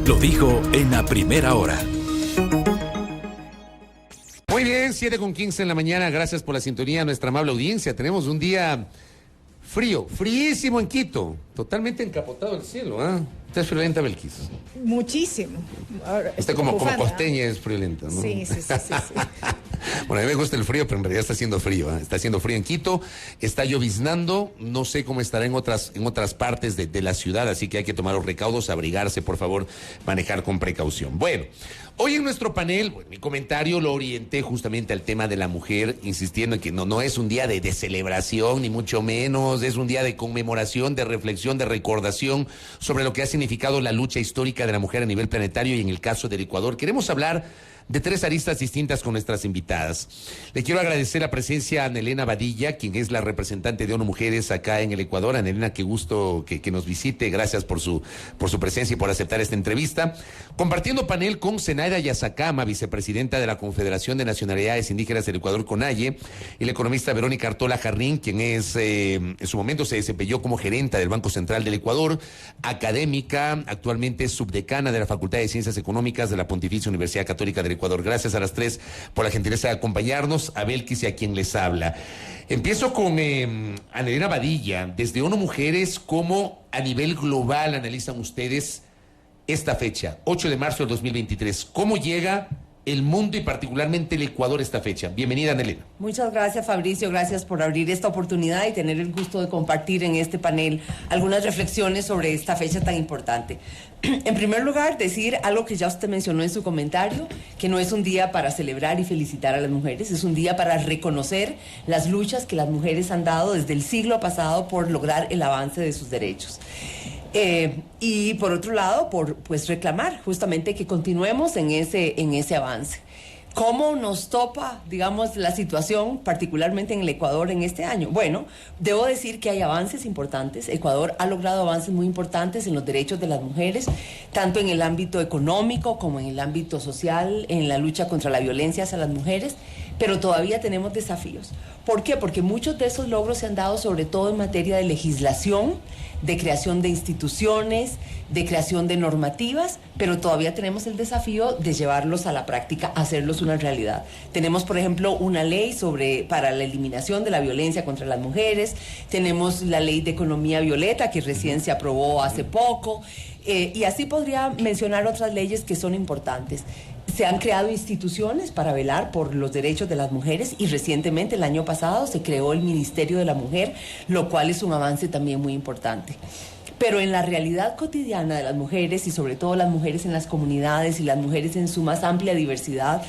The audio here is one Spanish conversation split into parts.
lo dijo en la primera hora. Muy bien, 7:15 en la mañana. Gracias por la sintonía, nuestra amable audiencia. Tenemos un día frío, fríísimo en Quito. Totalmente encapotado el cielo, ¿ah? ¿Estás friolenta, Belkis? Muchísimo. Ahora, Está como costeña, es friolenta, ¿no? Sí. Bueno, a mí me gusta el frío, pero en realidad está haciendo frío, ¿eh? Está haciendo frío en Quito, está lloviznando, no sé cómo estará en otras partes de la ciudad, así que hay que tomar los recaudos, abrigarse, por favor, manejar con precaución. Bueno, hoy en nuestro panel, mi comentario lo orienté justamente al tema de la mujer, insistiendo en que no es un día de celebración, ni mucho menos, es un día de conmemoración, de reflexión, de recordación sobre lo que ha significado la lucha histórica de la mujer a nivel planetario y en el caso del Ecuador. Queremos hablar de tres aristas distintas con nuestras invitadas. Le quiero agradecer la presencia a Anelena Badilla, quien es la representante de ONU Mujeres acá en el Ecuador. Anelena, qué gusto que nos visite. Gracias por su presencia y por aceptar esta entrevista. Compartiendo panel con Zenaida Yazacama, vicepresidenta de la Confederación de Nacionalidades Indígenas del Ecuador, CONAIE, y la economista Verónica Artola Jarrín, quien es, en su momento se desempeñó como gerenta del Banco Central del Ecuador, académica, actualmente subdecana de la Facultad de Ciencias Económicas de la Pontificia Universidad Católica del Ecuador. Gracias a las tres por la gentileza de acompañarnos, a Belkis y a quien les habla. Empiezo con Anelena Badilla. Desde ONU Mujeres, ¿cómo a nivel global analizan ustedes esta fecha, 8 de marzo del 2023? ¿Cómo llega el mundo y particularmente el Ecuador a esta fecha? Bienvenida, Anelena. Muchas gracias, Fabricio, gracias por abrir esta oportunidad y tener el gusto de compartir en este panel algunas reflexiones sobre esta fecha tan importante. En primer lugar, decir algo que ya usted mencionó en su comentario, que no es un día para celebrar y felicitar a las mujeres, es un día para reconocer las luchas que las mujeres han dado desde el siglo pasado por lograr el avance de sus derechos. Y por otro lado, pues reclamar justamente que continuemos en ese avance. ¿Cómo nos topa, digamos, la situación, particularmente en el Ecuador en este año? Bueno, debo decir que hay avances importantes. Ecuador ha logrado avances muy importantes en los derechos de las mujeres, tanto en el ámbito económico como en el ámbito social, en la lucha contra la violencia hacia las mujeres, pero todavía tenemos desafíos. ¿Por qué? Porque muchos de esos logros se han dado sobre todo en materia de legislación, de creación de instituciones, de creación de normativas, pero todavía tenemos el desafío de llevarlos a la práctica, hacerlos una realidad. Tenemos, por ejemplo, una ley para la eliminación de la violencia contra las mujeres, tenemos la ley de economía violeta que recién se aprobó hace poco, y así podría mencionar otras leyes que son importantes. Se han creado instituciones para velar por los derechos de las mujeres y recientemente, el año pasado, se creó el Ministerio de la Mujer, lo cual es un avance también muy importante. Pero en la realidad cotidiana de las mujeres y sobre todo las mujeres en las comunidades y las mujeres en su más amplia diversidad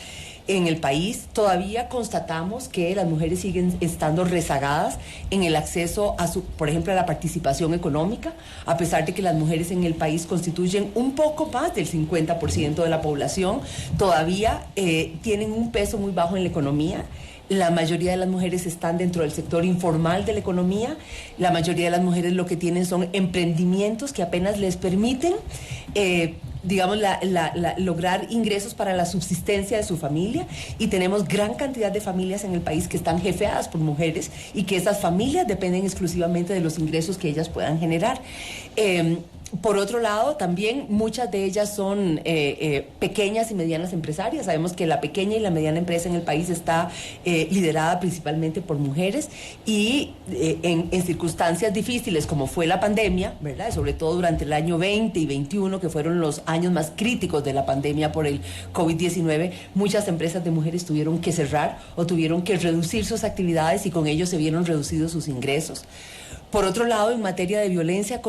en el país, todavía constatamos que las mujeres siguen estando rezagadas en el acceso por ejemplo, a la participación económica, a pesar de que las mujeres en el país constituyen un poco más del 50% de la población, todavía tienen un peso muy bajo en la economía. La mayoría de las mujeres están dentro del sector informal de la economía. La mayoría de las mujeres lo que tienen son emprendimientos que apenas les permiten lograr ingresos para la subsistencia de su familia, y tenemos gran cantidad de familias en el país que están jefeadas por mujeres y que esas familias dependen exclusivamente de los ingresos que ellas puedan generar. Por otro lado, también muchas de ellas son pequeñas y medianas empresarias. Sabemos que la pequeña y la mediana empresa en el país está liderada principalmente por mujeres, y en circunstancias difíciles como fue la pandemia, ¿verdad? Sobre todo durante el año 20 y 21, que fueron los años más críticos de la pandemia por el COVID-19, muchas empresas de mujeres tuvieron que cerrar o tuvieron que reducir sus actividades, y con ello se vieron reducidos sus ingresos. Por otro lado, en materia de violencia,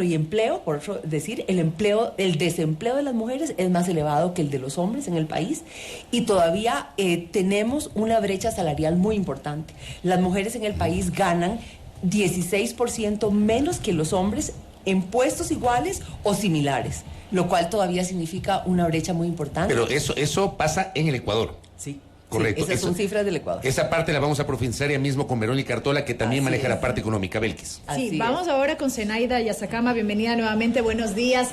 y empleo, por decir, el desempleo de las mujeres es más elevado que el de los hombres en el país, y todavía tenemos una brecha salarial muy importante. Las mujeres en el país ganan 16% menos que los hombres en puestos iguales o similares, lo cual todavía significa una brecha muy importante. Pero eso pasa en el Ecuador. Sí. Correcto. Sí, esas son cifras del Ecuador. Esa parte la vamos a profundizar ya mismo con Verónica Artola, que también maneja la parte económica. Belkis. Sí, vamos ahora con Zenaida Yazacama. Bienvenida nuevamente, buenos días.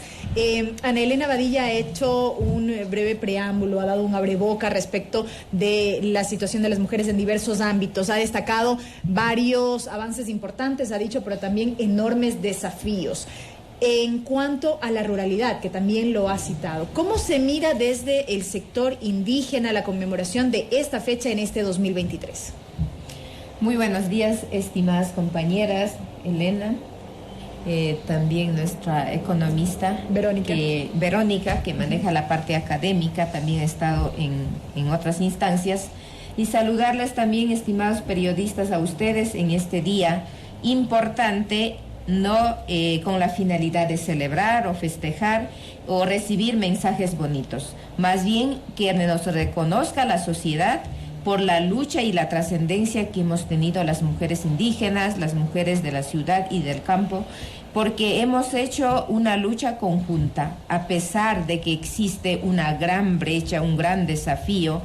Anelena Badilla ha hecho un breve preámbulo, ha dado un abreboca respecto de la situación de las mujeres en diversos ámbitos. Ha destacado varios avances importantes, ha dicho, pero también enormes desafíos. En cuanto a la ruralidad, que también lo ha citado, ¿cómo se mira desde el sector indígena la conmemoración de esta fecha en este 2023? Muy buenos días, estimadas compañeras, Elena, también nuestra economista Verónica, que maneja la parte académica, también ha estado en otras instancias, y saludarles también, estimados periodistas, a ustedes en este día importante, no con la finalidad de celebrar o festejar o recibir mensajes bonitos, más bien que nos reconozca la sociedad por la lucha y la trascendencia que hemos tenido las mujeres indígenas, las mujeres de la ciudad y del campo, porque hemos hecho una lucha conjunta, a pesar de que existe una gran brecha, un gran desafío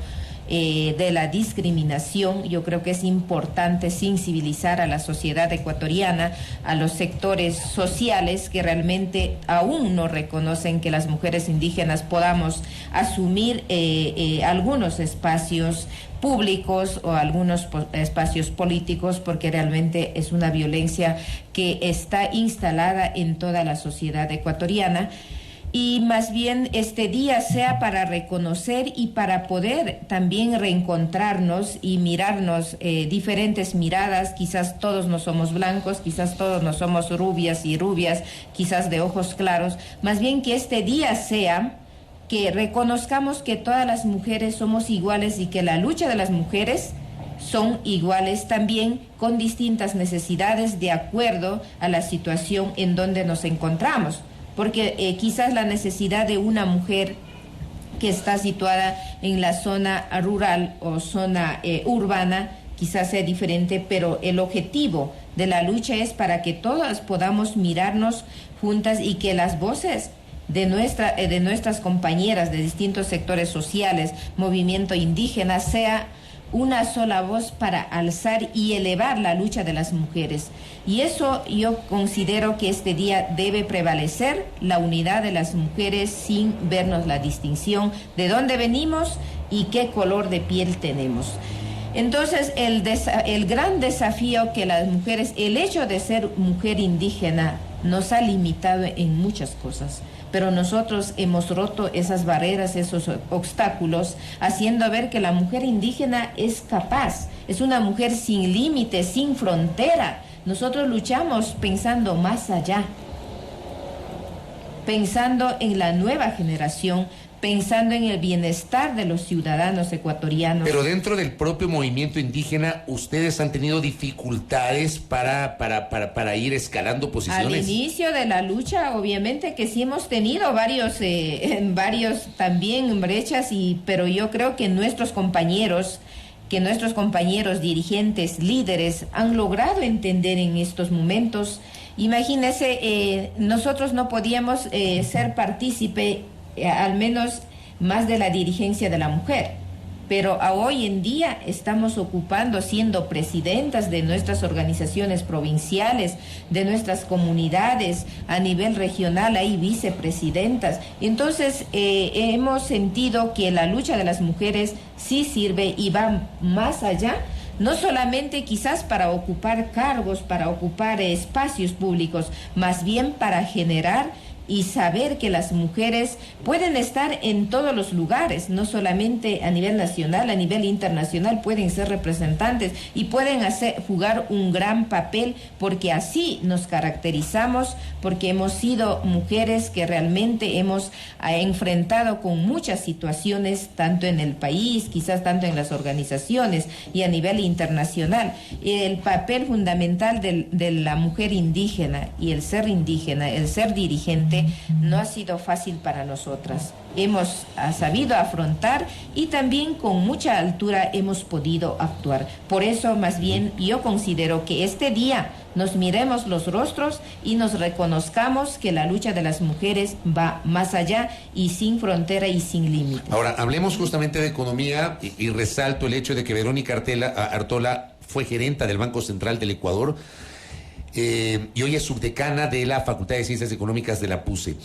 de la discriminación. Yo creo que es importante sensibilizar a la sociedad ecuatoriana, a los sectores sociales que realmente aún no reconocen que las mujeres indígenas podamos asumir algunos espacios públicos o algunos espacios políticos, porque realmente es una violencia que está instalada en toda la sociedad ecuatoriana. Y más bien este día sea para reconocer y para poder también reencontrarnos y mirarnos diferentes miradas. Quizás todos no somos blancos, quizás todos no somos rubias y rubias, quizás de ojos claros. Más bien que este día sea que reconozcamos que todas las mujeres somos iguales y que la lucha de las mujeres son iguales también, con distintas necesidades de acuerdo a la situación en donde nos encontramos. Porque quizás la necesidad de una mujer que está situada en la zona rural o zona urbana quizás sea diferente, pero el objetivo de la lucha es para que todas podamos mirarnos juntas y que las voces de nuestras compañeras de distintos sectores sociales, movimiento indígena, sea una sola voz para alzar y elevar la lucha de las mujeres. Y eso yo considero que este día debe prevalecer, la unidad de las mujeres sin vernos la distinción de dónde venimos y qué color de piel tenemos. Entonces, el gran desafío que las mujeres, el hecho de ser mujer indígena nos ha limitado en muchas cosas, pero nosotros hemos roto esas barreras, esos obstáculos, haciendo ver que la mujer indígena es capaz, es una mujer sin límites, sin frontera. Nosotros luchamos pensando más allá, pensando en la nueva generación, pensando en el bienestar de los ciudadanos ecuatorianos. Pero dentro del propio movimiento indígena, ¿ustedes han tenido dificultades para ir escalando posiciones? Al inicio de la lucha, obviamente que sí hemos tenido varios también brechas, pero yo creo que nuestros compañeros dirigentes, líderes, han logrado entender en estos momentos. Imagínense, nosotros no podíamos ser partícipe al menos más de la dirigencia de la mujer, pero hoy en día estamos ocupando, siendo presidentas de nuestras organizaciones provinciales, de nuestras comunidades, a nivel regional hay vicepresidentas. Entonces hemos sentido que la lucha de las mujeres sí sirve y va más allá, no solamente quizás para ocupar cargos, para ocupar espacios públicos, más bien para generar y saber que las mujeres pueden estar en todos los lugares, no solamente a nivel nacional, a nivel internacional, pueden ser representantes y pueden jugar un gran papel, porque así nos caracterizamos, porque hemos sido mujeres que realmente hemos enfrentado con muchas situaciones, tanto en el país, quizás tanto en las organizaciones y a nivel internacional. El papel fundamental de la mujer indígena y el ser dirigente, no ha sido fácil para nosotras. Hemos sabido afrontar y también con mucha altura hemos podido actuar. Por eso, más bien, yo considero que este día nos miremos los rostros y nos reconozcamos que la lucha de las mujeres va más allá y sin frontera y sin límite. Ahora, hablemos justamente de economía y resalto el hecho de que Verónica Artola fue gerenta del Banco Central del Ecuador. Y hoy es subdecana de la Facultad de Ciencias Económicas de la PUCE.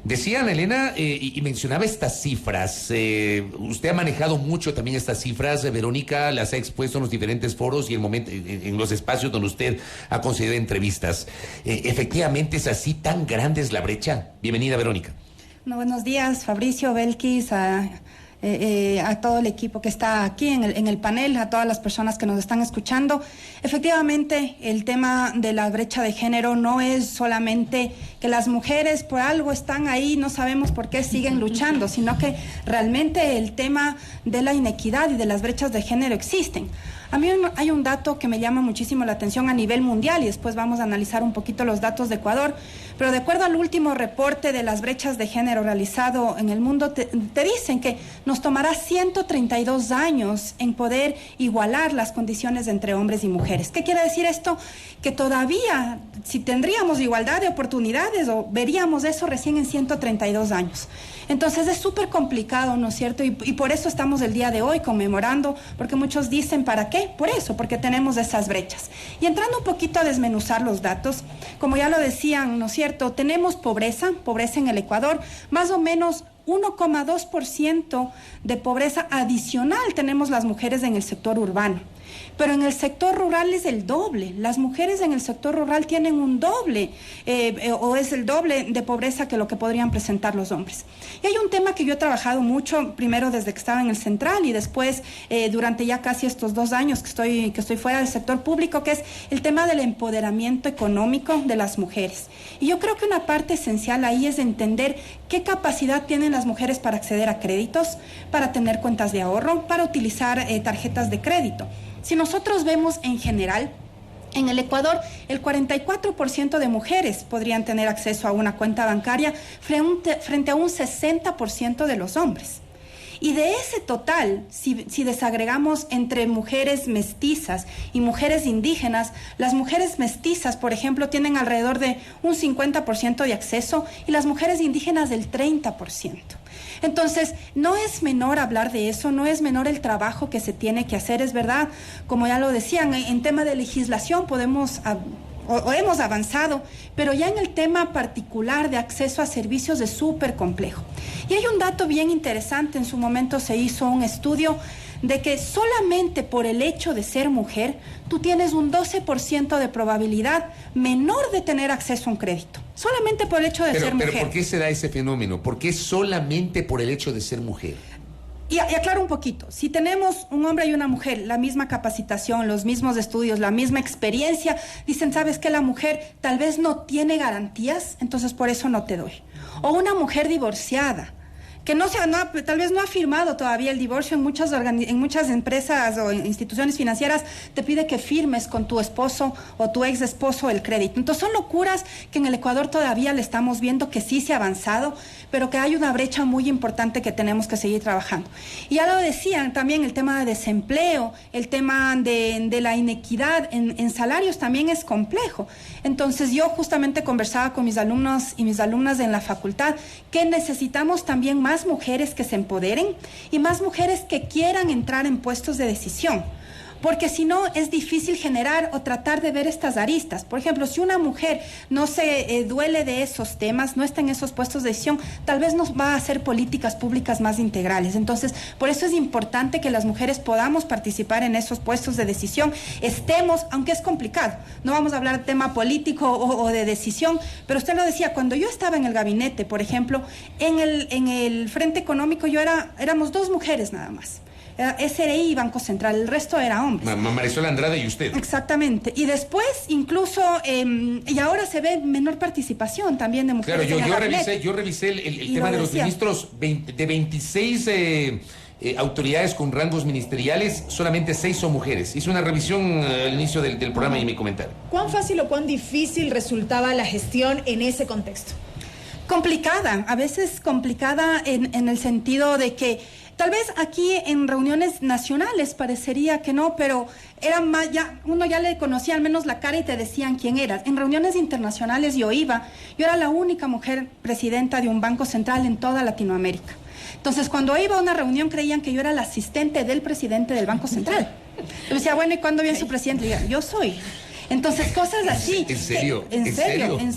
Decía Ana Elena y mencionaba estas cifras. Usted ha manejado mucho también estas cifras, Verónica, las ha expuesto en los diferentes foros y en los espacios donde usted ha concedido entrevistas. ¿Efectivamente es así tan grande es la brecha? Bienvenida, Verónica. No, buenos días, Fabricio, Belkis, a todo el equipo que está aquí en el panel, a todas las personas que nos están escuchando. Efectivamente, el tema de la brecha de género no es solamente que las mujeres por algo están ahí, no sabemos por qué siguen luchando, sino que realmente el tema de la inequidad y de las brechas de género existen. A mí hay un dato que me llama muchísimo la atención a nivel mundial y después vamos a analizar un poquito los datos de Ecuador, pero de acuerdo al último reporte de las brechas de género realizado en el mundo, te dicen que nos tomará 132 años en poder igualar las condiciones entre hombres y mujeres. ¿Qué quiere decir esto? Que todavía, si tendríamos igualdad de oportunidades, o veríamos eso recién en 132 años. Entonces es súper complicado, ¿no es cierto? Y por eso estamos el día de hoy conmemorando, porque muchos dicen, ¿para qué? Por eso, porque tenemos esas brechas. Y entrando un poquito a desmenuzar los datos, como ya lo decían, ¿no es cierto? Tenemos pobreza en el Ecuador, más o menos 1,2% de pobreza adicional tenemos las mujeres en el sector urbano. Pero en el sector rural es el doble. Las mujeres en el sector rural tienen un doble, o es el doble de pobreza que lo que podrían presentar los hombres. Y hay un tema que yo he trabajado mucho, primero desde que estaba en el Central y después durante ya casi estos 2 años que estoy fuera del sector público, que es el tema del empoderamiento económico de las mujeres. Y yo creo que una parte esencial ahí es entender qué capacidad tienen las mujeres para acceder a créditos, para tener cuentas de ahorro, para utilizar tarjetas de crédito. Si nosotros vemos en general, en el Ecuador, el 44% de mujeres podrían tener acceso a una cuenta bancaria frente a un 60% de los hombres. Y de ese total, si desagregamos entre mujeres mestizas y mujeres indígenas, las mujeres mestizas, por ejemplo, tienen alrededor de un 50% de acceso y las mujeres indígenas del 30%. Entonces, no es menor hablar de eso, no es menor el trabajo que se tiene que hacer, es verdad, como ya lo decían, en tema de legislación hemos avanzado, pero ya en el tema particular de acceso a servicios es súper complejo. Y hay un dato bien interesante, en su momento se hizo un estudio de que solamente por el hecho de ser mujer, tú tienes un 12% de probabilidad menor de tener acceso a un crédito. Solamente por el hecho de ser mujer. Pero ¿por qué se da ese fenómeno? ¿Por qué solamente por el hecho de ser mujer? Y aclaro un poquito, si tenemos un hombre y una mujer, la misma capacitación, los mismos estudios, la misma experiencia, dicen, ¿sabes qué? La mujer tal vez no tiene garantías, entonces por eso no te doy. O una mujer divorciada, que tal vez no ha firmado todavía el divorcio, en muchas empresas o instituciones financieras te pide que firmes con tu esposo o tu ex esposo el crédito. Entonces son locuras que en el Ecuador todavía le estamos viendo que sí se ha avanzado, pero que hay una brecha muy importante que tenemos que seguir trabajando. Y ya lo decían también, el tema de desempleo, el tema de la inequidad en salarios también es complejo. Entonces yo justamente conversaba con mis alumnos y mis alumnas en la facultad que necesitamos también más mujeres que se empoderen y más mujeres que quieran entrar en puestos de decisión. Porque si no es difícil generar o tratar de ver estas aristas. Por ejemplo, si una mujer no se duele de esos temas, no está en esos puestos de decisión, tal vez no va a hacer políticas públicas más integrales. Entonces, por eso es importante que las mujeres podamos participar en esos puestos de decisión, estemos, aunque es complicado, no vamos a hablar de tema político o de decisión, pero usted lo decía, cuando yo estaba en el gabinete, por ejemplo, en el Frente Económico éramos 2 mujeres nada más. SRI y Banco Central, el resto era hombres. Marisol Andrade y usted. Exactamente. Y después, incluso, y ahora se ve menor participación también de mujeres. Claro, yo revisé el tema de los ministros, de 26 autoridades con rangos ministeriales, solamente 6 son mujeres. Hice una revisión al inicio del programa y mi comentario. ¿Cuán fácil o cuán difícil resultaba la gestión en ese contexto? Complicada, a veces complicada en el sentido de que tal vez aquí en reuniones nacionales parecería que no, pero era más, uno ya le conocía al menos la cara y te decían quién eras. En reuniones internacionales yo era la única mujer presidenta de un banco central en toda Latinoamérica. Entonces cuando iba a una reunión creían que yo era la asistente del presidente del Banco Central. Yo decía, bueno, ¿y cuándo viene su presidente? Le decía, yo soy. Entonces, cosas así. ¿En serio? En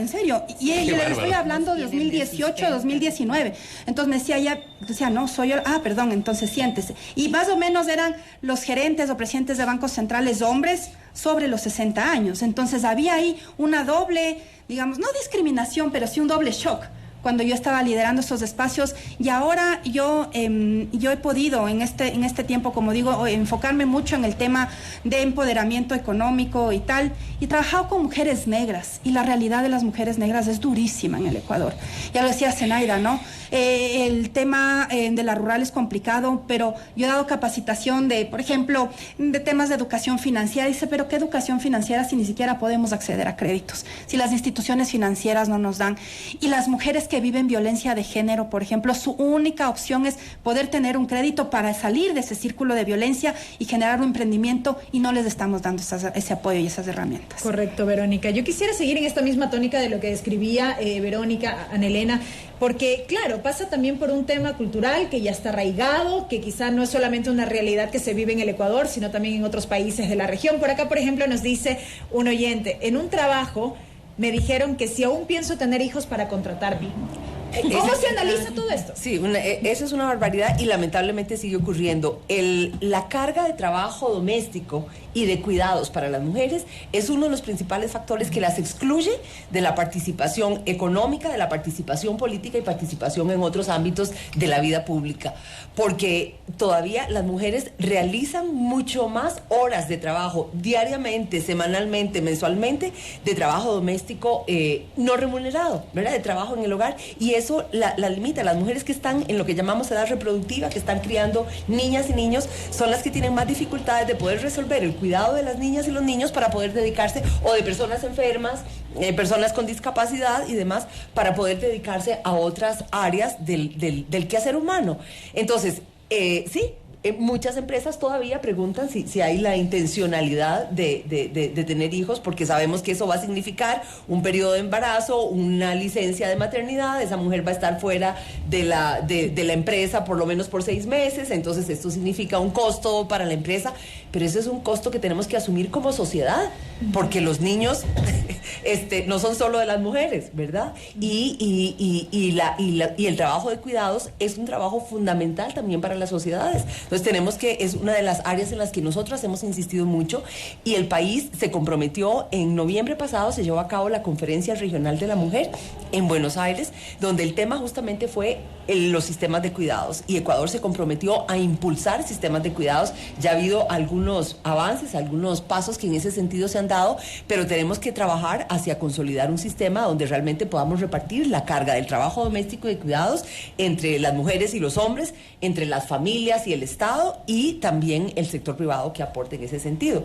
serio. Y yo le estoy hablando de 2018, 2019. Entonces me decía, no, soy yo. Perdón, entonces siéntese. Y más o menos eran los gerentes o presidentes de bancos centrales hombres sobre los 60 años. Entonces había ahí una doble, digamos, no discriminación, pero sí un doble shock cuando yo estaba liderando estos espacios, y ahora yo he podido en este tiempo, como digo, enfocarme mucho en el tema de empoderamiento económico y tal, y he trabajado con mujeres negras, y la realidad de las mujeres negras es durísima en el Ecuador. Ya lo decía Zenaida, ¿no? El tema de la rural es complicado, pero yo he dado capacitación de, por ejemplo, de temas de educación financiera. Dice, pero ¿qué educación financiera si ni siquiera podemos acceder a créditos? Si las instituciones financieras no nos dan. Y las mujeres que viven violencia de género, por ejemplo, su única opción es poder tener un crédito para salir de ese círculo de violencia y generar un emprendimiento, y no les estamos dando ese apoyo y esas herramientas. Correcto, Verónica. Yo quisiera seguir en esta misma tónica de lo que describía Verónica, Anelena, porque, claro, pasa también por un tema cultural que ya está arraigado, que quizá no es solamente una realidad que se vive en el Ecuador, sino también en otros países de la región. Por acá, por ejemplo, nos dice un oyente, en un trabajo me dijeron que si aún pienso tener hijos para contratarme. ¿Cómo se analiza todo esto? Sí, eso es una barbaridad y lamentablemente sigue ocurriendo. La carga de trabajo doméstico y de cuidados para las mujeres es uno de los principales factores que las excluye de la participación económica, de la participación política y participación en otros ámbitos de la vida pública. Porque todavía las mujeres realizan mucho más horas de trabajo diariamente, semanalmente, mensualmente, de trabajo doméstico no remunerado, ¿verdad? De trabajo en el hogar, y eso la limita. Las mujeres que están en lo que llamamos edad reproductiva, que están criando niñas y niños, son las que tienen más dificultades de poder resolver el cuidado de las niñas y los niños para poder dedicarse, o de personas enfermas, personas con discapacidad y demás, para poder dedicarse a otras áreas del quehacer humano. Entonces, sí, muchas empresas todavía preguntan si hay la intencionalidad de tener hijos, porque sabemos que eso va a significar un periodo de embarazo, una licencia de maternidad. Esa mujer va a estar fuera de la empresa por lo menos por 6 meses, entonces esto significa un costo para la empresa, pero ese es un costo que tenemos que asumir como sociedad, porque los niños no son solo de las mujeres, ¿verdad? Y el trabajo de cuidados es un trabajo fundamental también para las sociedades. Entonces es una de las áreas en las que nosotros hemos insistido mucho, y el país se comprometió. En noviembre pasado se llevó a cabo la Conferencia Regional de la Mujer en Buenos Aires, donde el tema justamente fue los sistemas de cuidados, y Ecuador se comprometió a impulsar sistemas de cuidados. Ya ha habido algunos avances, algunos pasos que en ese sentido se han dado, pero tenemos que trabajar hacia consolidar un sistema donde realmente podamos repartir la carga del trabajo doméstico y de cuidados entre las mujeres y los hombres, entre las familias y el Estado, y también el sector privado que aporte en ese sentido.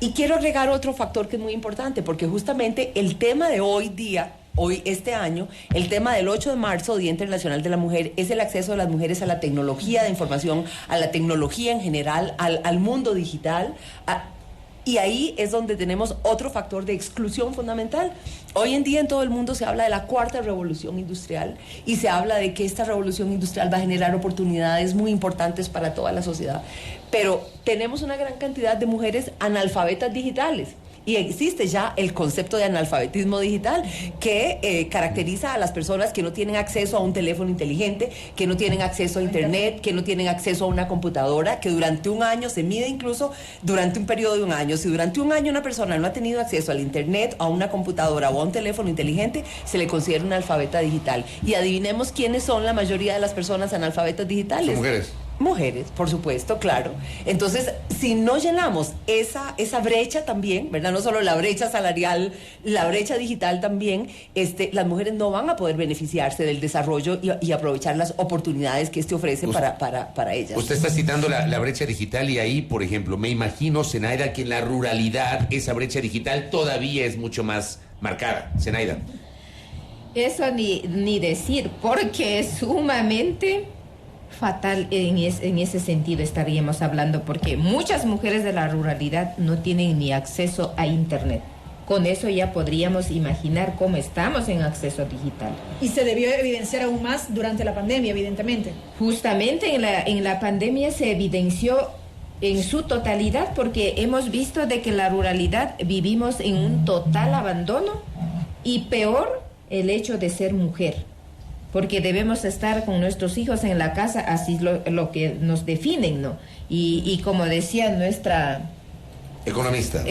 Y quiero agregar otro factor que es muy importante, porque justamente el tema de este año, el tema del 8 de marzo, Día Internacional de la Mujer, es el acceso de las mujeres a la tecnología de información, a la tecnología en general, al mundo digital. Y ahí es donde tenemos otro factor de exclusión fundamental. Hoy en día en todo el mundo se habla de la 4ª revolución industrial, y se habla de que esta revolución industrial va a generar oportunidades muy importantes para toda la sociedad. Pero tenemos una gran cantidad de mujeres analfabetas digitales. Y existe ya el concepto de analfabetismo digital, que caracteriza a las personas que no tienen acceso a un teléfono inteligente, que no tienen acceso a internet, que no tienen acceso a una computadora, que durante un año se mide, incluso durante un periodo de un año. Si durante un año una persona no ha tenido acceso al internet, a una computadora o a un teléfono inteligente, se le considera una analfabeta digital. Y adivinemos quiénes son la mayoría de las personas analfabetas digitales. Son mujeres. Mujeres, por supuesto, claro. Entonces, si no llenamos esa brecha también, ¿verdad? No solo la brecha salarial, la brecha digital también, las mujeres no van a poder beneficiarse del desarrollo y aprovechar las oportunidades que ofrece para ellas. Usted está citando la brecha digital, y ahí, por ejemplo, me imagino, Zenaida, que en la ruralidad esa brecha digital todavía es mucho más marcada. Zenaida. Eso ni decir, porque es sumamente fatal. En ese sentido estaríamos hablando, porque muchas mujeres de la ruralidad no tienen ni acceso a internet. Con eso ya podríamos imaginar cómo estamos en acceso digital. Y se debió evidenciar aún más durante la pandemia, evidentemente. Justamente en la pandemia se evidenció en su totalidad, porque hemos visto de que en la ruralidad vivimos en un total abandono y peor el hecho de ser mujer, porque debemos estar con nuestros hijos en la casa, así lo que nos definen, ¿no? Y como decía nuestra economista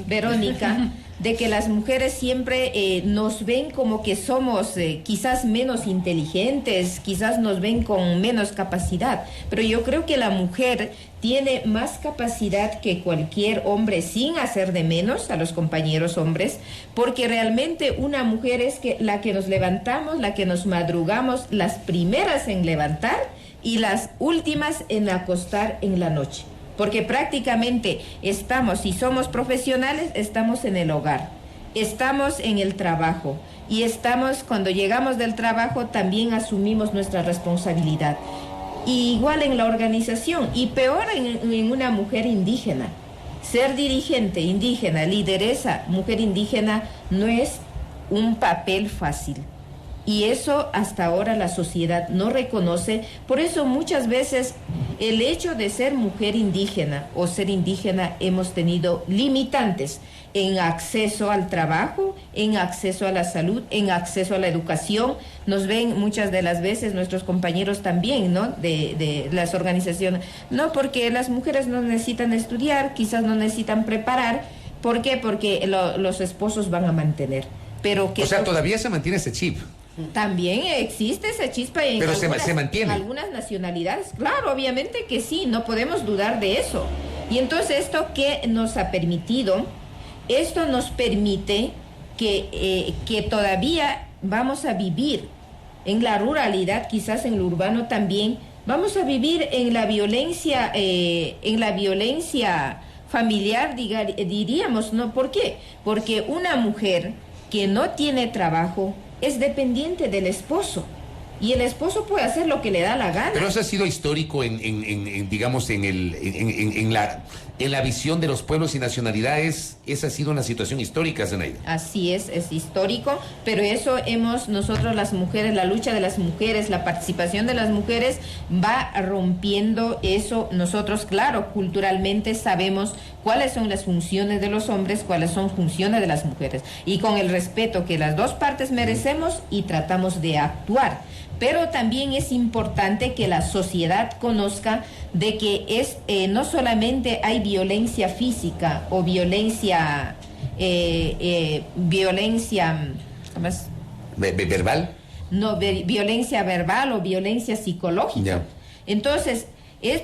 Verónica, de que las mujeres siempre nos ven como que somos quizás menos inteligentes, quizás nos ven con menos capacidad, pero yo creo que la mujer tiene más capacidad que cualquier hombre, sin hacer de menos a los compañeros hombres, porque realmente una mujer es la que nos levantamos, la que nos madrugamos, las primeras en levantar y las últimas en acostar en la noche. Porque prácticamente estamos, si somos profesionales, estamos en el hogar, estamos en el trabajo y estamos, cuando llegamos del trabajo, también asumimos nuestra responsabilidad. Y igual en la organización, y peor en una mujer indígena. Ser dirigente indígena, lideresa, mujer indígena, no es un papel fácil. Y eso hasta ahora la sociedad no reconoce. Por eso muchas veces el hecho de ser mujer indígena o ser indígena hemos tenido limitantes en acceso al trabajo, en acceso a la salud, en acceso a la educación. Nos ven muchas de las veces nuestros compañeros también, ¿no? De las organizaciones. No, porque las mujeres no necesitan estudiar, quizás no necesitan preparar. ¿Por qué? Porque los esposos van a mantener. Pero que todavía se mantiene ese chip. También existe esa chispa en pero se mantiene. En algunas nacionalidades. Claro, obviamente que sí, no podemos dudar de eso. Y entonces, ¿esto qué nos ha permitido? Esto nos permite que todavía vamos a vivir en la ruralidad, quizás en lo urbano también, vamos a vivir en la violencia familiar, diríamos, ¿no? ¿Por qué? Porque una mujer que no tiene trabajo es dependiente del esposo. Y el esposo puede hacer lo que le da la gana. Pero eso ha sido histórico digamos, en la visión de los pueblos y nacionalidades. Esa ha sido una situación histórica, Zenaida. Así es histórico, pero eso nosotros las mujeres, la lucha de las mujeres, la participación de las mujeres va rompiendo eso. Nosotros, claro, culturalmente sabemos cuáles son las funciones de los hombres, cuáles son funciones de las mujeres. Y con el respeto que las dos partes merecemos y tratamos de actuar. Pero también es importante que la sociedad conozca de que no solamente hay violencia física o violencia ¿cómo es? ¿Verbal? No, violencia verbal o violencia psicológica. Yeah. Entonces,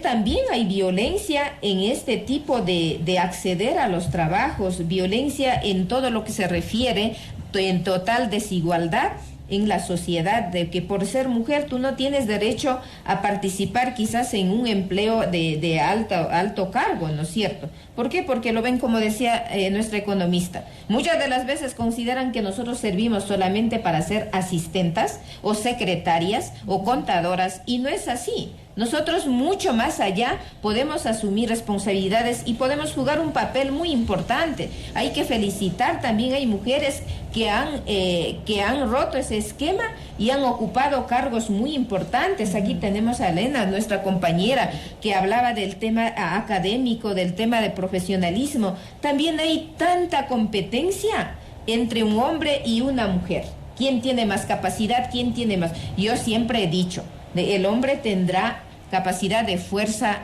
también hay violencia en este tipo de acceder a los trabajos, violencia en todo lo que se refiere en total desigualdad en la sociedad, de que por ser mujer tú no tienes derecho a participar quizás en un empleo de alto cargo, ¿no es cierto? ¿Por qué? Porque lo ven, como decía nuestra economista. Muchas de las veces consideran que nosotros servimos solamente para ser asistentas o secretarias o contadoras, y no es así. Nosotros mucho más allá podemos asumir responsabilidades y podemos jugar un papel muy importante. Hay que felicitar también, hay mujeres que han roto ese esquema y han ocupado cargos muy importantes. Aquí tenemos a Elena, nuestra compañera, que hablaba del tema académico, del tema de profesionalismo. También hay tanta competencia entre un hombre y una mujer. ¿Quién tiene más capacidad? ¿Quién tiene más? Yo siempre he dicho, el hombre tendrá capacidad de fuerza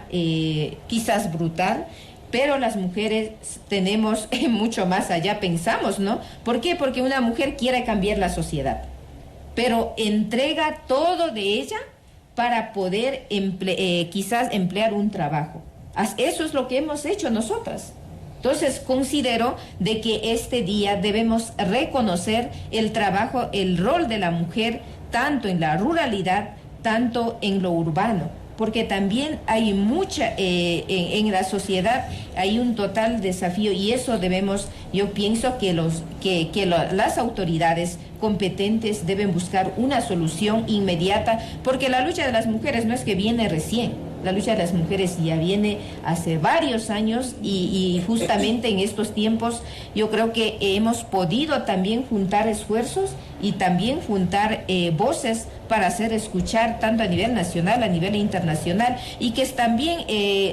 quizás brutal, pero las mujeres tenemos mucho más allá, pensamos, ¿no? ¿Por qué? Porque una mujer quiere cambiar la sociedad, pero entrega todo de ella para poder quizás emplear un trabajo. Eso es lo que hemos hecho nosotras. Entonces considero de que este día debemos reconocer el trabajo, el rol de la mujer, tanto en la ruralidad, tanto en lo urbano, porque también hay en la sociedad hay un total desafío, y eso yo pienso que las autoridades competentes deben buscar una solución inmediata, porque la lucha de las mujeres no es que viene recién. La lucha de las mujeres ya viene hace varios años y justamente en estos tiempos yo creo que hemos podido también juntar esfuerzos y también juntar voces para hacer escuchar tanto a nivel nacional, a nivel internacional, y que es también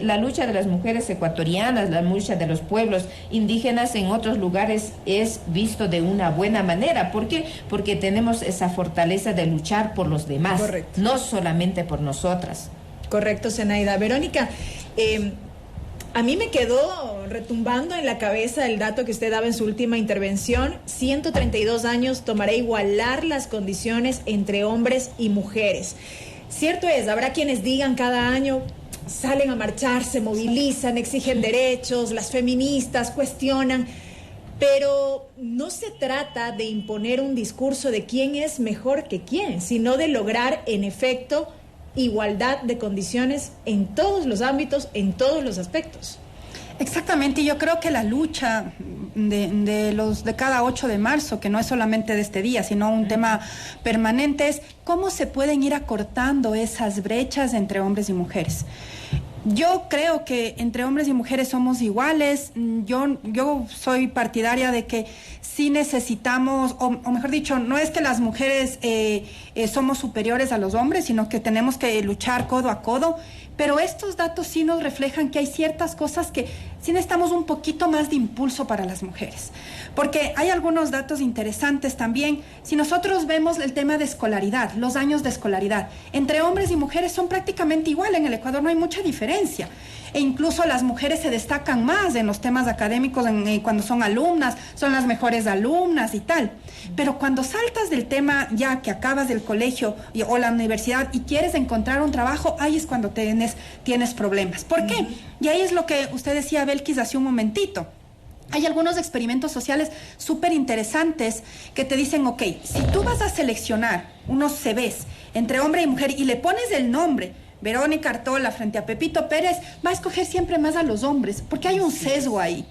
la lucha de las mujeres ecuatorianas, la lucha de los pueblos indígenas en otros lugares es visto de una buena manera. ¿Por qué? Porque tenemos esa fortaleza de luchar por los demás, correcto, no solamente por nosotras. Correcto, Zenaida. Verónica, a mí me quedó retumbando en la cabeza el dato que usted daba en su última intervención. 132 años tomará igualar las condiciones entre hombres y mujeres. Cierto es, habrá quienes digan cada año, salen a marchar, se movilizan, exigen derechos, las feministas cuestionan, pero no se trata de imponer un discurso de quién es mejor que quién, sino de lograr, en efecto, igualdad de condiciones en todos los ámbitos, en todos los aspectos. Exactamente, y yo creo que la lucha de cada 8 de marzo, que no es solamente de este día, sino un tema permanente, es cómo se pueden ir acortando esas brechas entre hombres y mujeres. Yo creo que entre hombres y mujeres somos iguales. Yo soy partidaria de que sí necesitamos, o mejor dicho, no es que las mujeres somos superiores a los hombres, sino que tenemos que luchar codo a codo. Pero estos datos sí nos reflejan que hay ciertas cosas que sí necesitamos un poquito más de impulso para las mujeres. Porque hay algunos datos interesantes también. Si nosotros vemos el tema de escolaridad, los años de escolaridad, entre hombres y mujeres son prácticamente igual. En el Ecuador no hay mucha diferencia. E incluso las mujeres se destacan más en los temas académicos, cuando son alumnas, son las mejores alumnas y tal. Pero cuando saltas del tema ya que acabas del colegio o la universidad y quieres encontrar un trabajo, ahí es cuando tienes problemas. ¿Por qué? Y ahí es lo que usted decía, Belkis, hace un momentito. Hay algunos experimentos sociales súper interesantes que te dicen, ok, si tú vas a seleccionar unos CVs entre hombre y mujer y le pones el nombre Verónica Artola frente a Pepito Pérez, va a escoger siempre más a los hombres, porque hay un sesgo ahí.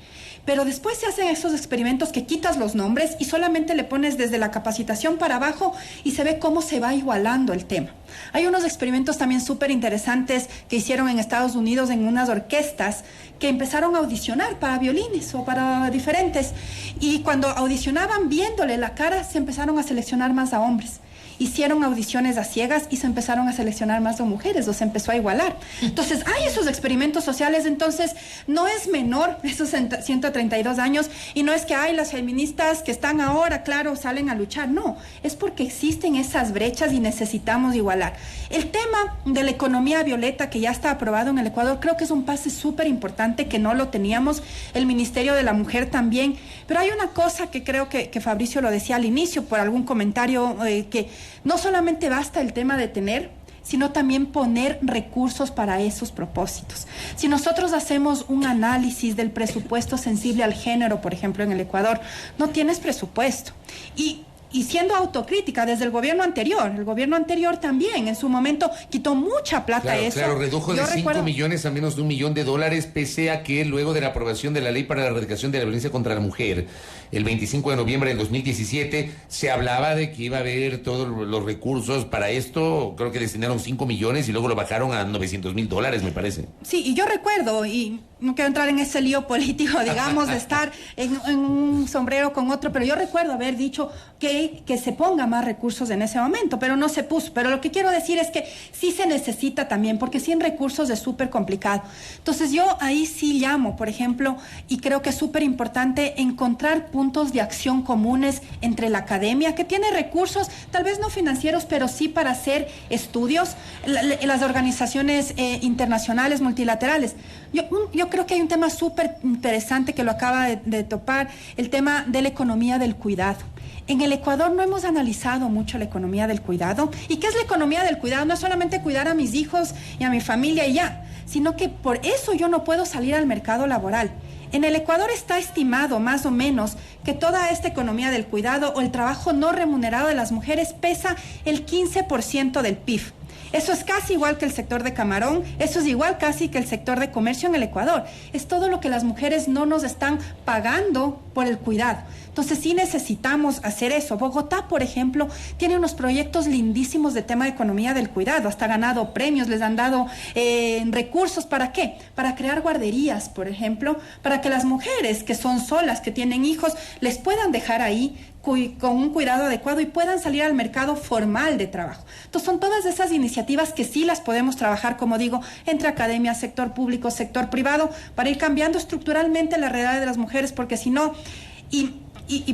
Pero después se hacen esos experimentos que quitas los nombres y solamente le pones desde la capacitación para abajo y se ve cómo se va igualando el tema. Hay unos experimentos también súper interesantes que hicieron en Estados Unidos en unas orquestas que empezaron a audicionar para violines o para diferentes. Y cuando audicionaban viéndole la cara, se empezaron a seleccionar más a hombres. Hicieron audiciones a ciegas y se empezaron a seleccionar más de mujeres, o se empezó a igualar. Entonces, hay esos experimentos sociales, entonces, no es menor esos 132 años, y no es que hay las feministas que están ahora, claro, salen a luchar, no, es porque existen esas brechas y necesitamos igualar. El tema de la economía violeta, que ya está aprobado en el Ecuador, creo que es un pase súper importante que no lo teníamos, el Ministerio de la Mujer también, pero hay una cosa que creo que Fabricio lo decía al inicio, por algún comentario que no solamente basta el tema de tener, sino también poner recursos para esos propósitos. Si nosotros hacemos un análisis del presupuesto sensible al género, por ejemplo, en el Ecuador, no tienes presupuesto. Y siendo autocrítica desde el gobierno anterior también en su momento quitó mucha plata a eso. Claro, redujo de 5 millones a menos de $1 millón, pese a que luego de la aprobación de la Ley para la Erradicación de la Violencia contra la Mujer, el 25 de noviembre del 2017, se hablaba de que iba a haber todos los recursos para esto. Creo que destinaron 5 millones y luego lo bajaron a $900,000, me parece. Sí, y yo recuerdo, y no quiero entrar en ese lío político, digamos, de estar en un sombrero con otro, pero yo recuerdo haber dicho que se ponga más recursos en ese momento, pero no se puso. Pero lo que quiero decir es que sí se necesita también, porque sin recursos es súper complicado. Entonces yo ahí sí llamo, por ejemplo, y creo que es súper importante encontrar puntos de acción comunes entre la academia, que tiene recursos, tal vez no financieros, pero sí para hacer estudios, las organizaciones internacionales, multilaterales. Yo creo que hay un tema súper interesante que lo acaba de topar, el tema de la economía del cuidado. En el Ecuador no hemos analizado mucho la economía del cuidado. ¿Y qué es la economía del cuidado? No es solamente cuidar a mis hijos y a mi familia y ya, sino que por eso yo no puedo salir al mercado laboral. En el Ecuador está estimado más o menos que toda esta economía del cuidado o el trabajo no remunerado de las mujeres pesa el 15% del PIB. Eso es casi igual que el sector de camarón, eso es igual casi que el sector de comercio en el Ecuador. Es todo lo que las mujeres no nos están pagando por el cuidado. Entonces sí necesitamos hacer eso. Bogotá, por ejemplo, tiene unos proyectos lindísimos de tema de economía del cuidado. Hasta ha ganado premios, les han dado recursos. ¿Para qué? Para crear guarderías, por ejemplo, para que las mujeres que son solas, que tienen hijos, les puedan dejar ahí con un cuidado adecuado y puedan salir al mercado formal de trabajo. Entonces son todas esas iniciativas que sí las podemos trabajar, como digo, entre academia, sector público, sector privado, para ir cambiando estructuralmente la realidad de las mujeres, porque si no,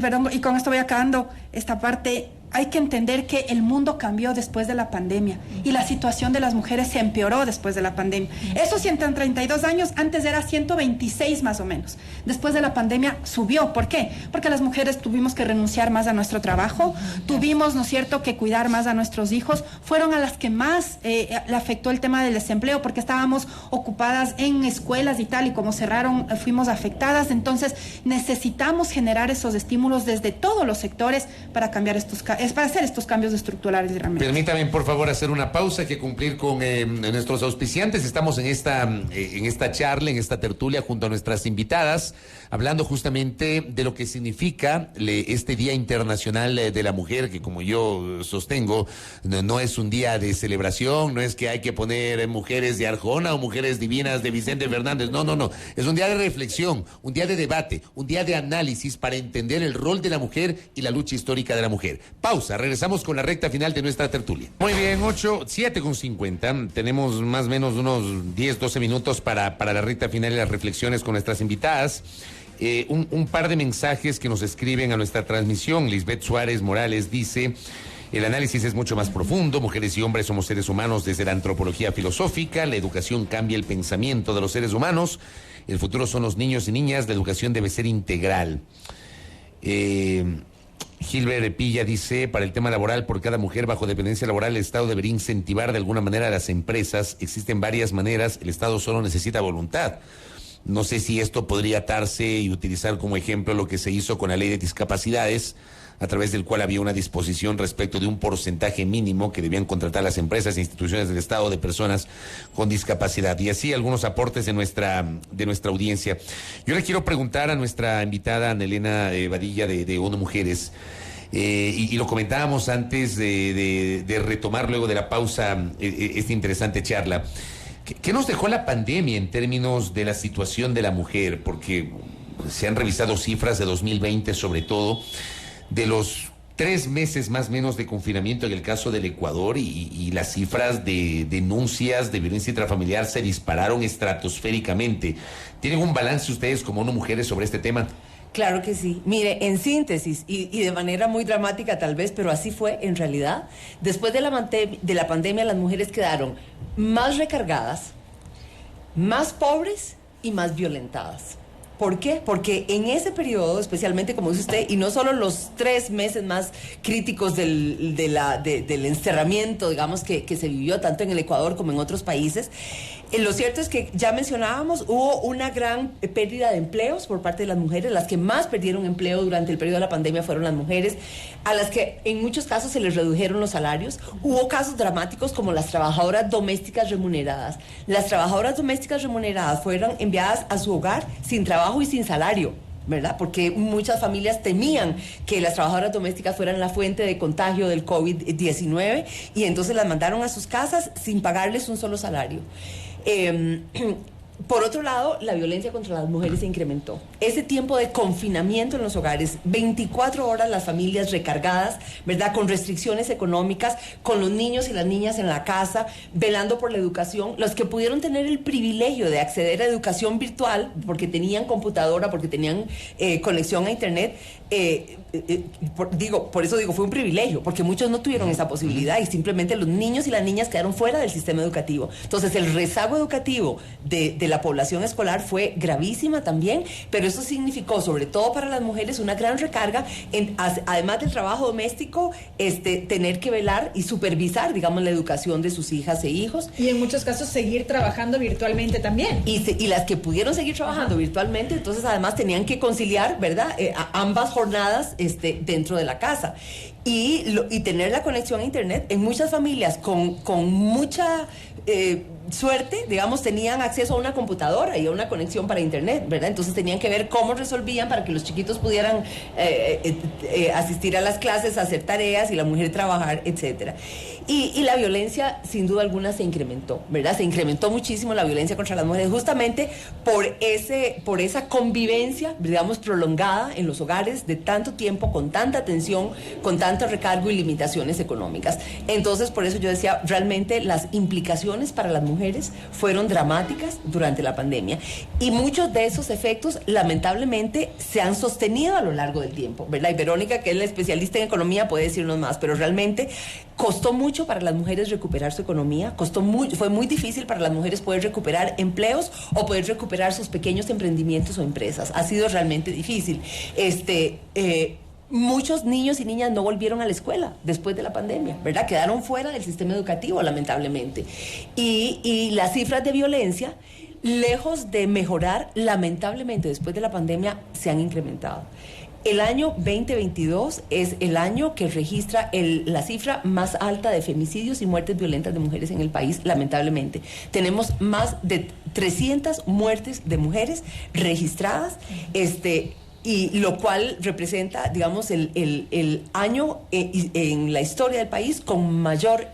perdón, y con esto voy acabando esta parte. Hay que entender que el mundo cambió después de la pandemia y la situación de las mujeres se empeoró después de la pandemia. Eso 132 años, antes era 126 más o menos. Después de la pandemia subió. ¿Por qué? Porque las mujeres tuvimos que renunciar más a nuestro trabajo, tuvimos, ¿no es cierto?, que cuidar más a nuestros hijos. Fueron a las que más le afectó el tema del desempleo, porque estábamos ocupadas en escuelas y tal, y como cerraron, fuimos afectadas. Entonces necesitamos generar esos estímulos desde todos los sectores para cambiar para hacer estos cambios estructurales realmente. Permítame, por favor, hacer una pausa, hay que cumplir con nuestros auspiciantes. Estamos en esta charla, en esta tertulia, junto a nuestras invitadas, hablando justamente de lo que significa este Día Internacional de la Mujer, que como yo sostengo, no es un día de celebración, no es que hay que poner mujeres de Arjona o mujeres divinas de Vicente Fernández, no. Es un día de reflexión, un día de debate, un día de análisis para entender el rol de la mujer y la lucha histórica de la mujer. Pausa, regresamos con la recta final de nuestra tertulia. Muy bien, 7:50. Tenemos más o menos unos 10, 12 minutos para la recta final y las reflexiones con nuestras invitadas. Un par de mensajes que nos escriben a nuestra transmisión. Lisbeth Suárez Morales dice: el análisis es mucho más profundo, mujeres y hombres somos seres humanos desde la antropología filosófica, la educación cambia el pensamiento de los seres humanos, el futuro son los niños y niñas, la educación debe ser integral. Gilbert Pilla dice: para el tema laboral, por cada mujer bajo dependencia laboral, el Estado debería incentivar de alguna manera a las empresas. Existen varias maneras, el Estado solo necesita voluntad. No sé si esto podría atarse y utilizar como ejemplo lo que se hizo con la ley de discapacidades, a través del cual había una disposición respecto de un porcentaje mínimo que debían contratar las empresas e instituciones del Estado de personas con discapacidad. Y así algunos aportes de nuestra audiencia. Yo le quiero preguntar a nuestra invitada, Ana Elena Badilla, de ONU Mujeres, y lo comentábamos antes de retomar luego de la pausa esta interesante charla. ¿Qué nos dejó la pandemia en términos de la situación de la mujer? Porque se han revisado cifras de 2020 sobre todo, de los 3 meses más o menos de confinamiento en el caso del Ecuador, y las cifras de denuncias de violencia intrafamiliar se dispararon estratosféricamente. ¿Tienen un balance ustedes como ONU Mujeres sobre este tema? Claro que sí. Mire, en síntesis, y de manera muy dramática tal vez, pero así fue en realidad, después de la pandemia las mujeres quedaron más recargadas, más pobres y más violentadas. ¿Por qué? Porque en ese periodo, especialmente como dice usted, y no solo los 3 meses más críticos del encerramiento, digamos, que se vivió tanto en el Ecuador como en otros países, lo cierto es que ya mencionábamos, hubo una gran pérdida de empleos por parte de las mujeres. Las que más perdieron empleo durante el periodo de la pandemia fueron las mujeres, a las que en muchos casos se les redujeron los salarios. Hubo casos dramáticos como las trabajadoras domésticas remuneradas. Las trabajadoras domésticas remuneradas fueron enviadas a su hogar sin trabajo y sin salario, ¿verdad? Porque muchas familias temían que las trabajadoras domésticas fueran la fuente de contagio del COVID-19 y entonces las mandaron a sus casas sin pagarles un solo salario. Por otro lado, la violencia contra las mujeres se incrementó. Ese tiempo de confinamiento en los hogares, 24 horas las familias recargadas, ¿verdad? Con restricciones económicas, con los niños y las niñas en la casa, velando por la educación. Los que pudieron tener el privilegio de acceder a educación virtual, porque tenían computadora, porque tenían conexión a internet, por eso digo, fue un privilegio, porque muchos no tuvieron esa posibilidad y simplemente los niños y las niñas quedaron fuera del sistema educativo. Entonces el rezago educativo de la población escolar fue gravísima también, pero eso significó, sobre todo para las mujeres, una gran recarga, además del trabajo doméstico, tener que velar y supervisar, digamos, la educación de sus hijas e hijos. Y en muchos casos seguir trabajando virtualmente también. Y las que pudieron seguir trabajando virtualmente, entonces además tenían que conciliar, ¿verdad? Ambas jornadas dentro de la casa. y tener la conexión a internet. En muchas familias con mucha suerte, digamos, tenían acceso a una computadora y a una conexión para internet, ¿verdad? Entonces tenían que ver cómo resolvían para que los chiquitos pudieran asistir a las clases, hacer tareas y la mujer trabajar, etcétera. Y la violencia, sin duda alguna, se incrementó, ¿verdad? Se incrementó muchísimo la violencia contra las mujeres, justamente por esa convivencia, digamos, prolongada en los hogares de tanto tiempo, con tanta tensión, con tanto recargo y limitaciones económicas. Entonces, por eso yo decía, realmente las implicaciones para las mujeres fueron dramáticas durante la pandemia. Y muchos de esos efectos, lamentablemente, se han sostenido a lo largo del tiempo, ¿verdad? Y Verónica, que es la especialista en economía, puede decirnos más, pero realmente costó mucho para las mujeres recuperar su economía, fue muy difícil para las mujeres poder recuperar empleos o poder recuperar sus pequeños emprendimientos o empresas. Ha sido realmente difícil. Muchos niños y niñas no volvieron a la escuela después de la pandemia, ¿verdad? Quedaron fuera del sistema educativo, lamentablemente. Y las cifras de violencia, lejos de mejorar, lamentablemente después de la pandemia, se han incrementado. El año 2022 es el año que registra la cifra más alta de femicidios y muertes violentas de mujeres en el país, lamentablemente. Tenemos más de 300 muertes de mujeres registradas, y lo cual representa, digamos, el año en la historia del país con mayor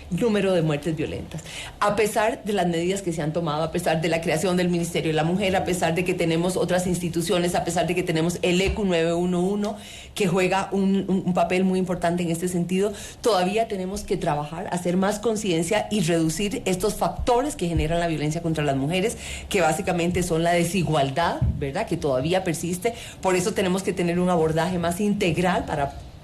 número de muertes violentas. A pesar de las medidas que se han tomado, a pesar de la creación del Ministerio de la Mujer, a pesar de que tenemos otras instituciones, a pesar de que tenemos el ECU 911, que juega un papel muy importante en este sentido, todavía tenemos que trabajar, hacer más conciencia y reducir estos factores que generan la violencia contra las mujeres, que básicamente son la desigualdad, ¿verdad?, que todavía persiste. Por eso tenemos que tener un abordaje más integral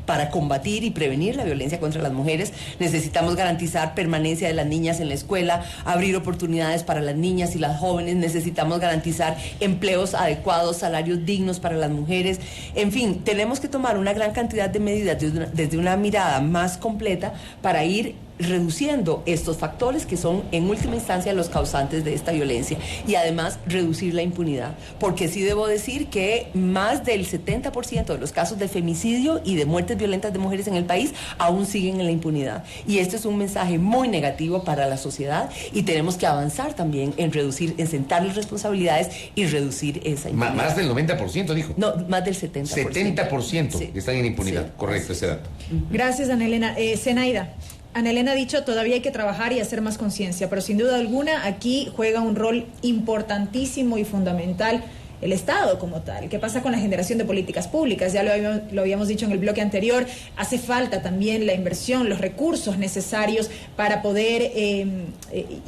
para combatir y prevenir la violencia contra las mujeres. Necesitamos garantizar permanencia de las niñas en la escuela, abrir oportunidades para las niñas y las jóvenes, necesitamos garantizar empleos adecuados, salarios dignos para las mujeres. En fin, tenemos que tomar una gran cantidad de medidas desde una mirada más completa para ir reduciendo estos factores que son en última instancia los causantes de esta violencia, y además reducir la impunidad, porque sí debo decir que más del 70% de los casos de femicidio y de muertes violentas de mujeres en el país aún siguen en la impunidad, y este es un mensaje muy negativo para la sociedad, y tenemos que avanzar también en sentar las responsabilidades y reducir esa impunidad. Más del 90%, dijo. No, más del 70%. 70% sí. Están en impunidad, Sí. correcto ese dato. Gracias, Ana Elena. Zenaida, Ana Elena ha dicho, todavía hay que trabajar y hacer más conciencia, pero sin duda alguna aquí juega un rol importantísimo y fundamental el Estado como tal. ¿Qué pasa con la generación de políticas públicas? Ya lo habíamos dicho en el bloque anterior, hace falta también la inversión, los recursos necesarios para poder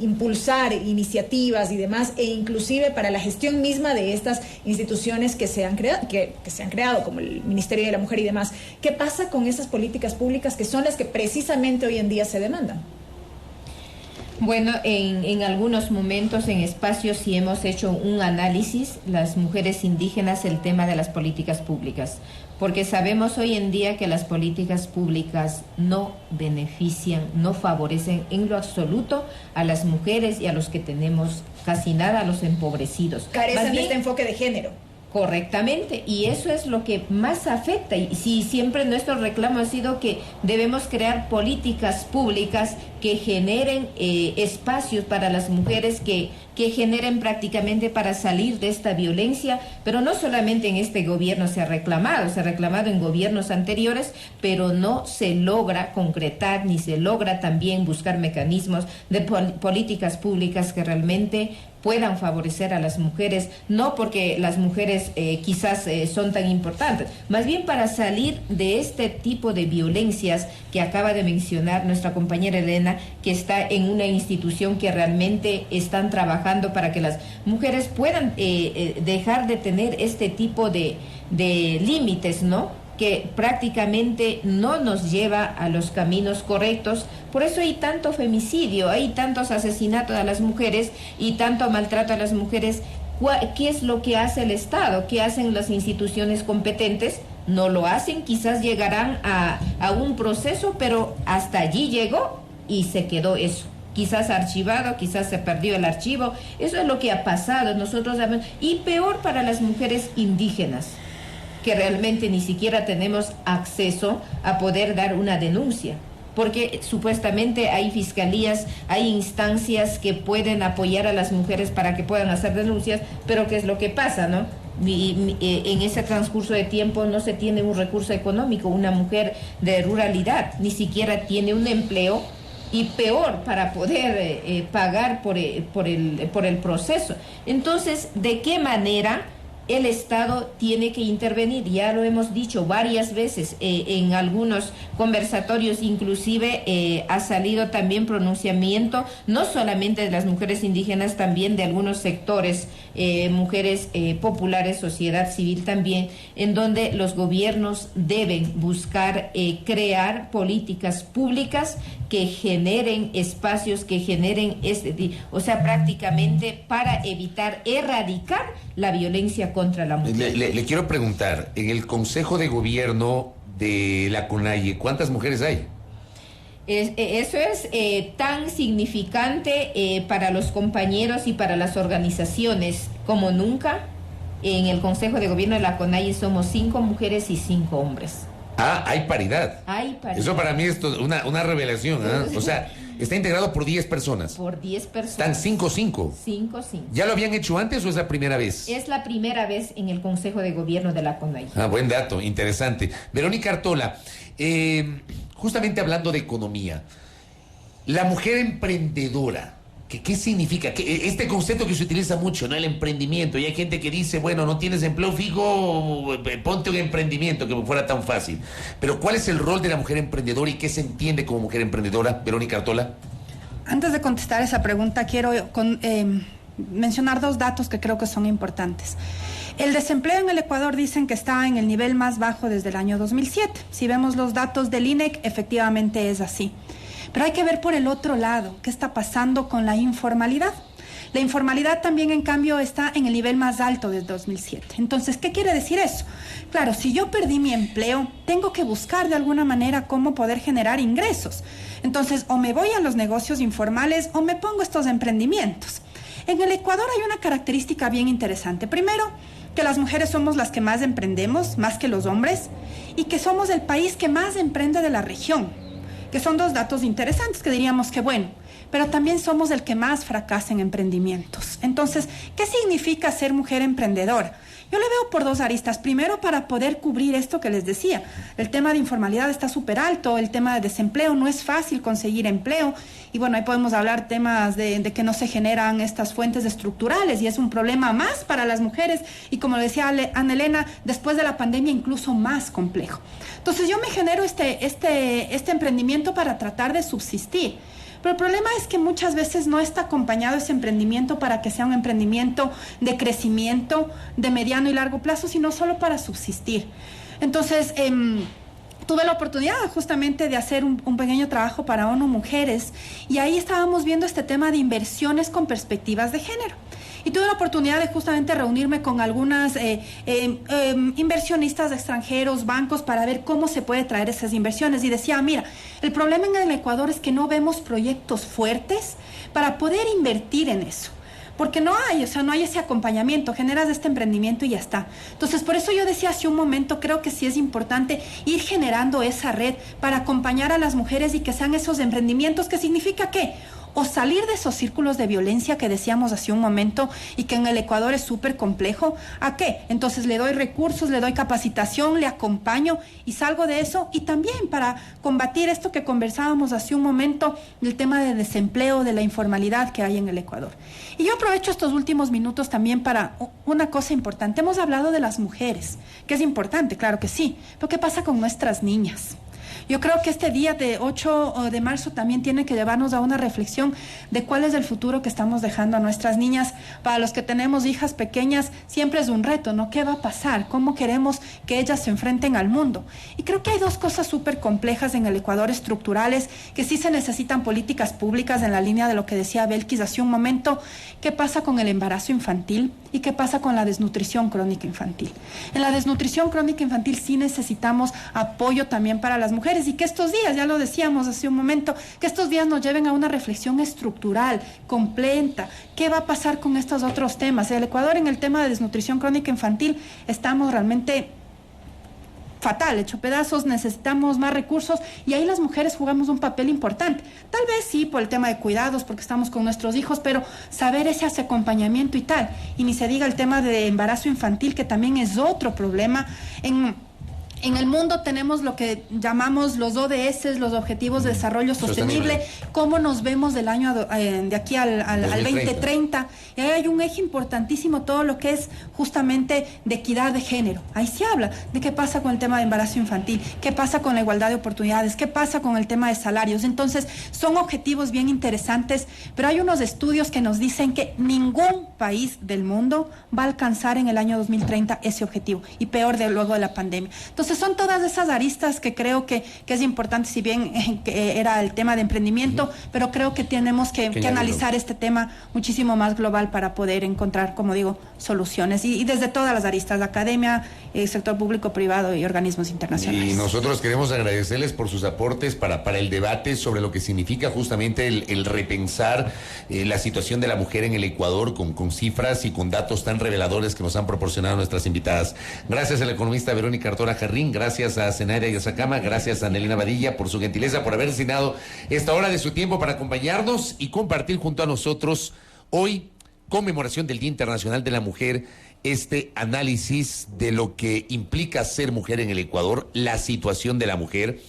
impulsar iniciativas y demás, e inclusive para la gestión misma de estas instituciones que se han creado, como el Ministerio de la Mujer y demás. ¿Qué pasa con esas políticas públicas que son las que precisamente hoy en día se demandan? Bueno, en algunos momentos, en espacios, sí hemos hecho un análisis, las mujeres indígenas, el tema de las políticas públicas, porque sabemos hoy en día que las políticas públicas no benefician, no favorecen en lo absoluto a las mujeres y a los que tenemos casi nada, a los empobrecidos. Carecen de este enfoque de género. Correctamente, y eso es lo que más afecta, y si siempre nuestro reclamo ha sido que debemos crear políticas públicas que generen espacios para las mujeres, que generen prácticamente para salir de esta violencia, pero no solamente en este gobierno se ha reclamado en gobiernos anteriores, pero no se logra concretar ni se logra también buscar mecanismos de políticas públicas que realmente puedan favorecer a las mujeres, no porque las mujeres quizás son tan importantes, más bien para salir de este tipo de violencias que acaba de mencionar nuestra compañera Elena, que está en una institución que realmente están trabajando para que las mujeres puedan dejar de tener este tipo de límites, ¿no?, que prácticamente no nos lleva a los caminos correctos. Por eso hay tanto femicidio, hay tantos asesinatos a las mujeres y tanto maltrato a las mujeres. ¿Qué es lo que hace el Estado? ¿Qué hacen las instituciones competentes? No lo hacen, quizás llegarán a un proceso, pero hasta allí llegó y se quedó eso. Quizás archivado, quizás se perdió el archivo. Eso es lo que ha pasado, nosotros sabemos. Y peor para las mujeres indígenas. que realmente ni siquiera tenemos acceso a poder dar una denuncia, porque supuestamente hay fiscalías, hay instancias que pueden apoyar a las mujeres para que puedan hacer denuncias, pero ¿qué es lo que pasa, no? En ese transcurso de tiempo no se tiene un recurso económico. Una mujer de ruralidad ni siquiera tiene un empleo, y peor para poder pagar por el proceso. Entonces, ¿de qué manera el Estado tiene que intervenir? Ya lo hemos dicho varias veces en algunos conversatorios, inclusive ha salido también pronunciamiento, no solamente de las mujeres indígenas, también de algunos sectores, mujeres populares, sociedad civil también, en donde los gobiernos deben buscar crear políticas públicas que generen espacios, que generen o sea, prácticamente para evitar, erradicar la violencia contra la mujer. Le quiero preguntar, en el Consejo de Gobierno de la CONAIE, ¿cuántas mujeres hay? Eso es tan significante para los compañeros y para las organizaciones como nunca. En el Consejo de Gobierno de la CONAIE somos 5 mujeres y 5 hombres. Ah, hay paridad. Hay paridad. Eso para mí es una revelación, ¿eh? O sea, está integrado por 10 personas. Por 10 personas. Están 5-5. 5-5. ¿Ya lo habían hecho antes o es la primera vez? Es la primera vez en el Consejo de Gobierno de la CONAIE. Ah, buen dato, interesante. Verónica Artola, justamente hablando de economía, la mujer emprendedora, ¿qué significa? Este concepto que se utiliza mucho, ¿no? El emprendimiento. Y hay gente que dice, bueno, no tienes empleo fijo, ponte un emprendimiento, que fuera tan fácil. Pero ¿cuál es el rol de la mujer emprendedora y qué se entiende como mujer emprendedora? Verónica Artola. Antes de contestar esa pregunta, quiero mencionar 2 datos que creo que son importantes. El desempleo en el Ecuador dicen que está en el nivel más bajo desde el año 2007. Si vemos los datos del INEC, efectivamente es así. Pero hay que ver por el otro lado qué está pasando con la informalidad. La informalidad también, en cambio, está en el nivel más alto desde 2007. Entonces, ¿qué quiere decir eso? Claro, si yo perdí mi empleo, tengo que buscar de alguna manera cómo poder generar ingresos. Entonces, o me voy a los negocios informales o me pongo estos emprendimientos. En el Ecuador hay una característica bien interesante. Primero, que las mujeres somos las que más emprendemos, más que los hombres, y que somos el país que más emprende de la región, que son 2 datos interesantes que diríamos que bueno, pero también somos el que más fracasa en emprendimientos. Entonces, ¿qué significa ser mujer emprendedora? Yo le veo por 2 aristas. Primero, para poder cubrir esto que les decía. El tema de informalidad está súper alto, el tema de desempleo, no es fácil conseguir empleo. Y bueno, ahí podemos hablar temas de que no se generan estas fuentes estructurales y es un problema más para las mujeres. Y como decía Ana Elena, después de la pandemia incluso más complejo. Entonces yo me genero este emprendimiento para tratar de subsistir. Pero el problema es que muchas veces no está acompañado ese emprendimiento para que sea un emprendimiento de crecimiento de mediano y largo plazo, sino solo para subsistir. Entonces, tuve la oportunidad justamente de hacer un pequeño trabajo para ONU Mujeres y ahí estábamos viendo este tema de inversiones con perspectivas de género. Y tuve la oportunidad de justamente reunirme con algunas inversionistas extranjeros, bancos, para ver cómo se puede traer esas inversiones. Y decía, mira, el problema en el Ecuador es que no vemos proyectos fuertes para poder invertir en eso. Porque no hay ese acompañamiento, generas este emprendimiento y ya está. Entonces, por eso yo decía hace un momento, creo que sí es importante ir generando esa red para acompañar a las mujeres y que sean esos emprendimientos, que significa ¿qué? O salir de esos círculos de violencia que decíamos hace un momento y que en el Ecuador es súper complejo. ¿A qué? Entonces le doy recursos, le doy capacitación, le acompaño y salgo de eso. Y también para combatir esto que conversábamos hace un momento, el tema de desempleo, de la informalidad que hay en el Ecuador. Y yo aprovecho estos últimos minutos también para una cosa importante. Hemos hablado de las mujeres, que es importante, claro que sí. Pero ¿qué pasa con nuestras niñas? Yo creo que este día de 8 de marzo también tiene que llevarnos a una reflexión de cuál es el futuro que estamos dejando a nuestras niñas. Para los que tenemos hijas pequeñas, siempre es un reto, ¿no? ¿Qué va a pasar? ¿Cómo queremos que ellas se enfrenten al mundo? Y creo que hay 2 cosas súper complejas en el Ecuador, estructurales, que sí se necesitan políticas públicas en la línea de lo que decía Belkis hace un momento. ¿Qué pasa con el embarazo infantil? ¿Y qué pasa con la desnutrición crónica infantil? En la desnutrición crónica infantil sí necesitamos apoyo también para las mujeres y que estos días, ya lo decíamos hace un momento, que estos días nos lleven a una reflexión estructural, completa. ¿Qué va a pasar con estos otros temas? El Ecuador en el tema de desnutrición crónica infantil estamos realmente fatal, hecho pedazos, necesitamos más recursos y ahí las mujeres jugamos un papel importante. Tal vez sí por el tema de cuidados, porque estamos con nuestros hijos, pero saber ese acompañamiento y tal. Y ni se diga el tema de embarazo infantil, que también es otro problema. En el mundo tenemos lo que llamamos los ODS, los Objetivos de Desarrollo Sostenible, cómo nos vemos del año de aquí al 2030. Y ahí hay un eje importantísimo, todo lo que es justamente de equidad de género. Ahí se habla de qué pasa con el tema de embarazo infantil, qué pasa con la igualdad de oportunidades, qué pasa con el tema de salarios. Entonces, son objetivos bien interesantes, pero hay unos estudios que nos dicen que ningún país del mundo va a alcanzar en el año 2030 ese objetivo, y peor luego de la pandemia. Entonces, son todas esas aristas que creo que es importante, si bien que era el tema de emprendimiento, pero creo que tenemos que analizar este tema muchísimo más global para poder encontrar, como digo, soluciones. Y desde todas las aristas, la academia, el sector público, privado y organismos internacionales. Y nosotros queremos agradecerles por sus aportes para el debate sobre lo que significa justamente el repensar la situación de la mujer en el Ecuador con cifras y con datos tan reveladores que nos han proporcionado nuestras invitadas. Gracias a la economista Verónica Artola Jarrín, gracias a Zenaida Yazacama, gracias a Anelina Badilla por su gentileza, por haber destinado esta hora de su tiempo para acompañarnos y compartir junto a nosotros hoy, conmemoración del Día Internacional de la Mujer, este análisis de lo que implica ser mujer en el Ecuador, la situación de la mujer,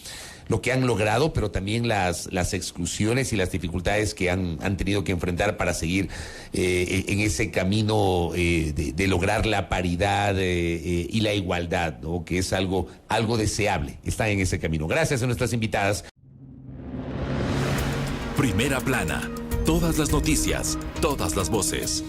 lo que han logrado, pero también las exclusiones y las dificultades que han tenido que enfrentar para seguir en ese camino de lograr la paridad y la igualdad, ¿no? Que es algo deseable, está en ese camino. Gracias a nuestras invitadas. Primera plana, todas las noticias, todas las voces.